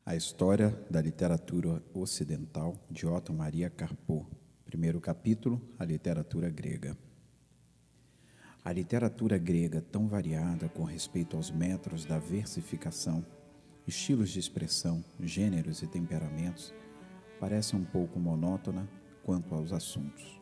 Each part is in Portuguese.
A História da Literatura Ocidental, de Otto Maria Carpo. Primeiro capítulo, a literatura grega. A literatura grega, tão variada com respeito aos métodos da versificação, estilos de expressão, gêneros e temperamentos, parece um pouco monótona quanto aos assuntos.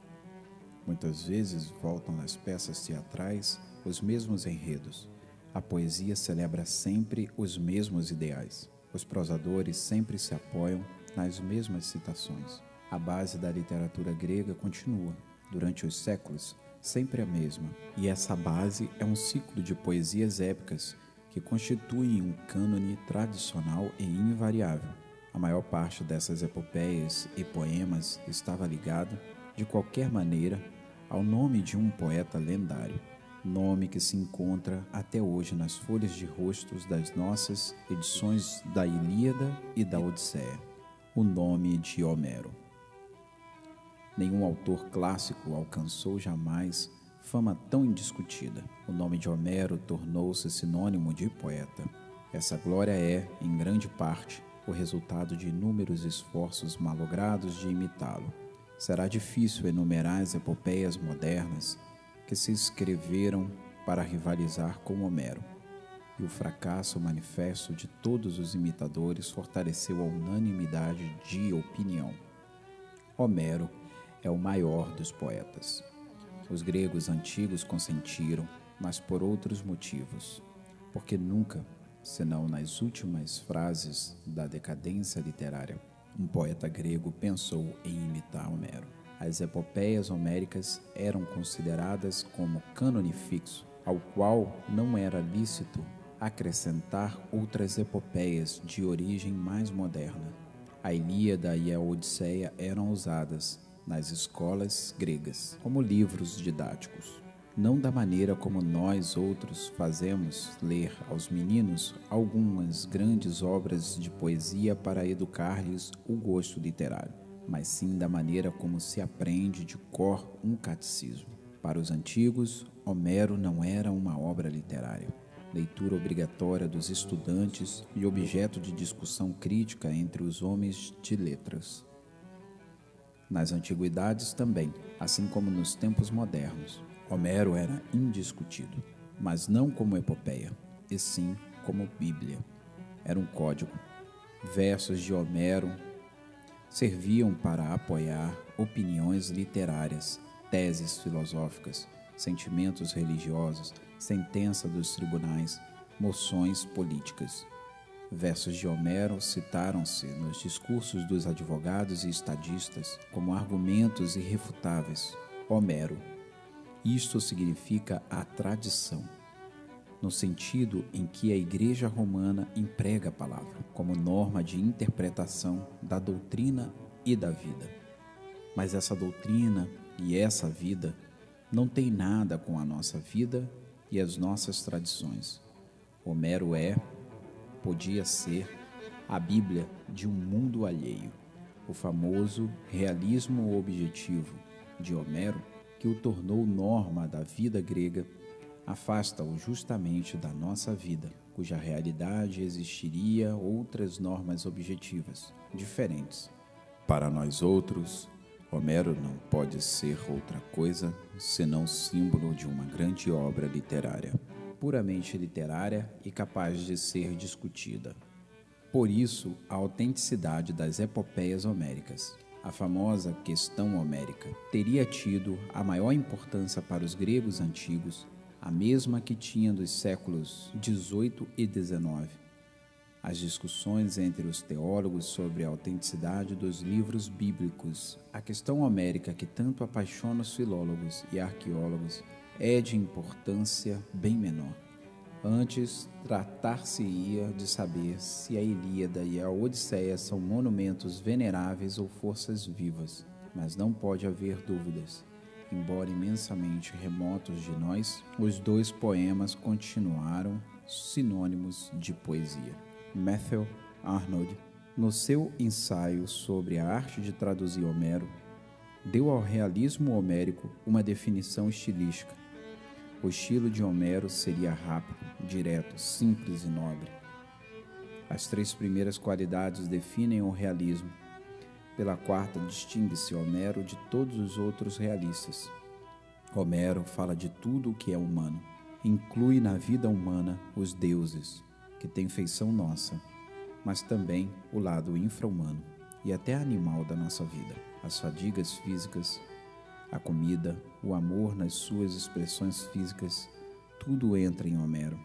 Muitas vezes voltam nas peças teatrais os mesmos enredos. A poesia celebra sempre os mesmos ideais. Os prosadores sempre se apoiam nas mesmas citações. A base da literatura grega continua, durante os séculos, sempre a mesma. E essa base é um ciclo de poesias épicas que constituem um cânone tradicional e invariável. A maior parte dessas epopeias e poemas estava ligado, de qualquer maneira, ao nome de um poeta lendário. Nome que se encontra até hoje nas folhas de rostos das nossas edições da Ilíada e da Odisseia, o nome de Homero. Nenhum autor clássico alcançou jamais fama tão indiscutida. O nome de Homero tornou-se sinônimo de poeta. Essa glória é, em grande parte, o resultado de inúmeros esforços malogrados de imitá-lo. Será difícil enumerar as epopeias modernas que se escreveram para rivalizar com Homero, e o fracasso manifesto de todos os imitadores fortaleceu a unanimidade de opinião. Homero é o maior dos poetas. Os gregos antigos consentiram, mas por outros motivos, porque nunca, senão nas últimas frases da decadência literária, um poeta grego pensou em imitar Homero. As epopeias homéricas eram consideradas como cânone fixo, ao qual não era lícito acrescentar outras epopeias de origem mais moderna. A Ilíada e a Odisseia eram usadas nas escolas gregas como livros didáticos, não da maneira como nós outros fazemos ler aos meninos algumas grandes obras de poesia para educar-lhes o gosto literário, mas sim da maneira como se aprende de cor um catecismo. Para os antigos, Homero não era uma obra literária, leitura obrigatória dos estudantes e objeto de discussão crítica entre os homens de letras. Nas antiguidades também, assim como nos tempos modernos, Homero era indiscutido, mas não como epopeia, e sim como Bíblia. Era um código. Versos de Homero serviam para apoiar opiniões literárias, teses filosóficas, sentimentos religiosos, sentença dos tribunais, moções políticas. Versos de Homero citaram-se nos discursos dos advogados e estadistas como argumentos irrefutáveis. Homero. Isto significa a tradição, no sentido em que a Igreja Romana emprega a palavra como norma de interpretação da doutrina e da vida. Mas essa doutrina e essa vida não tem nada com a nossa vida e as nossas tradições. Homero podia ser, a Bíblia de um mundo alheio. O famoso realismo objetivo de Homero, que o tornou norma da vida grega, afasta-o justamente da nossa vida, cuja realidade existiria outras normas objetivas, diferentes. Para nós outros, Homero não pode ser outra coisa senão símbolo de uma grande obra literária, puramente literária e capaz de ser discutida. Por isso, a autenticidade das epopeias homéricas. A famosa questão homérica teria tido a maior importância para os gregos antigos, a mesma que tinha dos séculos XVIII e XIX. As discussões entre os teólogos sobre a autenticidade dos livros bíblicos, a questão homérica que tanto apaixona os filólogos e arqueólogos, é de importância bem menor. Antes, tratar-se-ia de saber se a Ilíada e a Odisseia são monumentos veneráveis ou forças vivas, mas não pode haver dúvidas. Embora imensamente remotos de nós, os dois poemas continuaram sinônimos de poesia. Matthew Arnold, no seu ensaio sobre a arte de traduzir Homero, deu ao realismo homérico uma definição estilística. O estilo de Homero seria rápido, direto, simples e nobre. A As 3 primeiras qualidades definem o realismo. Pela quarta, distingue-se Homero de todos os outros realistas. Homero fala de tudo o que é humano. Inclui na vida humana os deuses, que têm feição nossa, mas também o lado infra-humano e até animal da nossa vida. As fadigas físicas, a comida, o amor nas suas expressões físicas, tudo entra em Homero.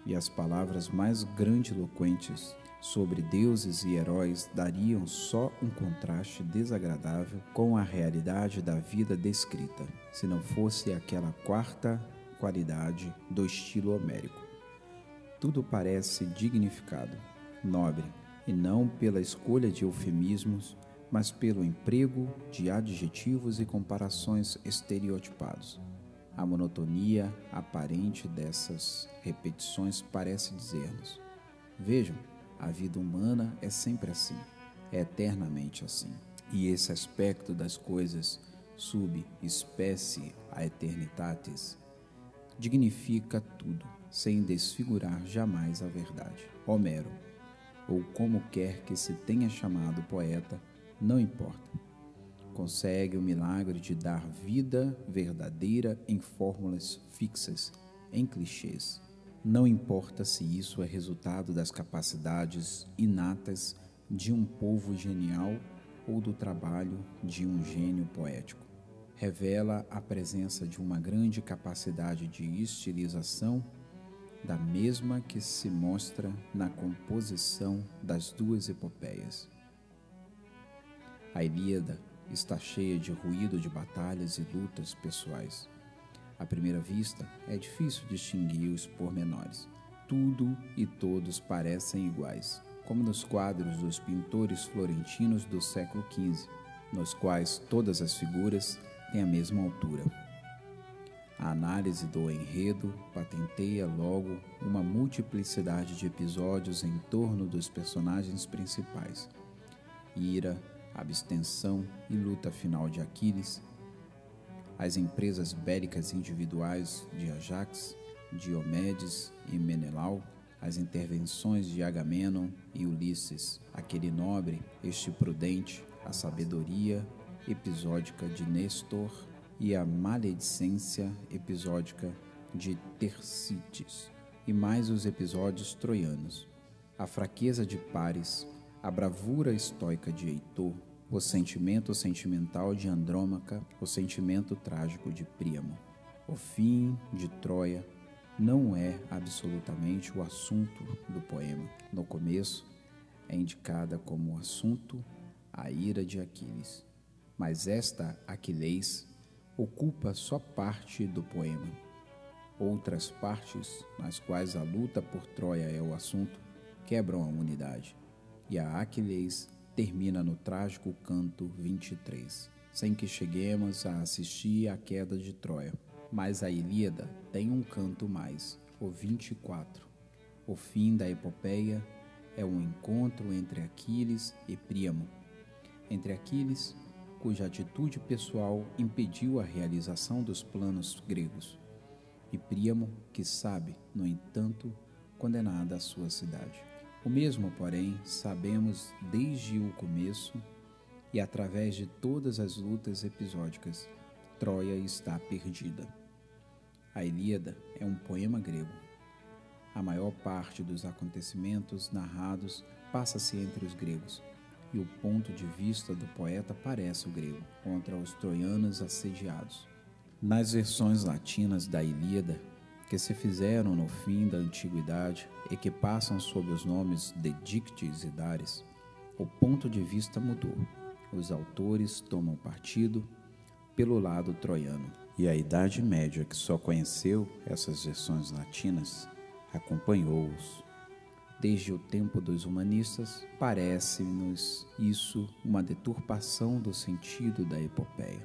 E as palavras mais grandiloquentes sobre deuses e heróis dariam só um contraste desagradável com a realidade da vida descrita, se não fosse aquela quarta qualidade do estilo homérico. Tudo parece dignificado, nobre, e não pela escolha de eufemismos, mas pelo emprego de adjetivos e comparações estereotipados. A monotonia aparente dessas repetições parece dizer-nos: vejam, a vida humana é sempre assim, é eternamente assim. E esse aspecto das coisas sub specie aeternitatis dignifica tudo, sem desfigurar jamais a verdade. Homero, ou como quer que se tenha chamado poeta, não importa. Consegue o milagre de dar vida verdadeira em fórmulas fixas, em clichês. Não importa se isso é resultado das capacidades inatas de um povo genial ou do trabalho de um gênio poético. Revela a presença de uma grande capacidade de estilização, da mesma que se mostra na composição das 2 epopeias. A Ilíada está cheia de ruído de batalhas e lutas pessoais. À primeira vista, é difícil distinguir os pormenores. Tudo e todos parecem iguais, como nos quadros dos pintores florentinos do século XV, nos quais todas as figuras têm a mesma altura. A análise do enredo patenteia logo uma multiplicidade de episódios em torno dos personagens principais: ira, abstenção e luta final de Aquiles, as empresas bélicas individuais de Ajax, Diomedes e Menelau, as intervenções de Agamenon e Ulisses, aquele nobre, este prudente, a sabedoria episódica de Nestor e a maledicência episódica de Tersites, e mais os episódios troianos, a fraqueza de Paris, a bravura estoica de Heitor, o sentimento sentimental de Andrômaca, o sentimento trágico de Príamo. O fim de Troia não é absolutamente o assunto do poema. No começo, é indicada como assunto a ira de Aquiles, mas esta Aquileis ocupa só parte do poema. Outras partes, nas quais a luta por Troia é o assunto, quebram a unidade, e a Aquileis termina no trágico canto 23, sem que cheguemos a assistir à queda de Troia. Mas a Ilíada tem um canto mais, o 24. O fim da epopeia é um encontro entre Aquiles e Príamo. Entre Aquiles, cuja atitude pessoal impediu a realização dos planos gregos, e Príamo, que sabe, no entanto, condenada à sua cidade. O mesmo, porém, sabemos desde o começo e através de todas as lutas episódicas, Troia está perdida. A Ilíada é um poema grego. A maior parte dos acontecimentos narrados passa-se entre os gregos, e o ponto de vista do poeta parece o grego, contra os troianos assediados. Nas versões latinas da Ilíada, que se fizeram no fim da antiguidade e que passam sob os nomes de Dictes e Dares, o ponto de vista mudou. Os autores tomam partido pelo lado troiano, e a Idade Média, que só conheceu essas versões latinas, acompanhou-os. Desde o tempo dos humanistas, parece-nos isso uma deturpação do sentido da epopeia.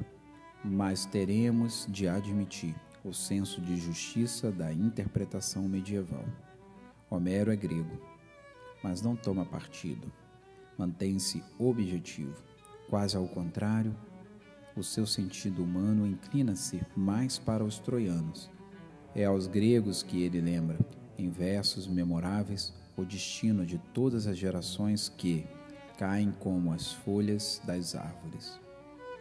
Mas teremos de admitir o senso de justiça da interpretação medieval. Homero é grego, mas não toma partido, mantém-se objetivo. Quase ao contrário, o seu sentido humano inclina-se mais para os troianos. É aos gregos que ele lembra, em versos memoráveis, o destino de todas as gerações que caem como as folhas das árvores.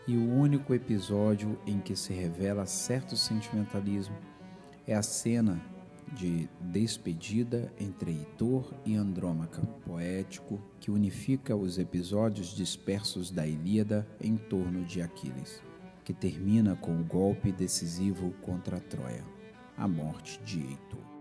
E o único episódio em que se revela certo sentimentalismo é a cena de despedida entre Heitor e Andrômaca, poético que unifica os episódios dispersos da Ilíada em torno de Aquiles, que termina com o golpe decisivo contra Troia, a morte de Heitor.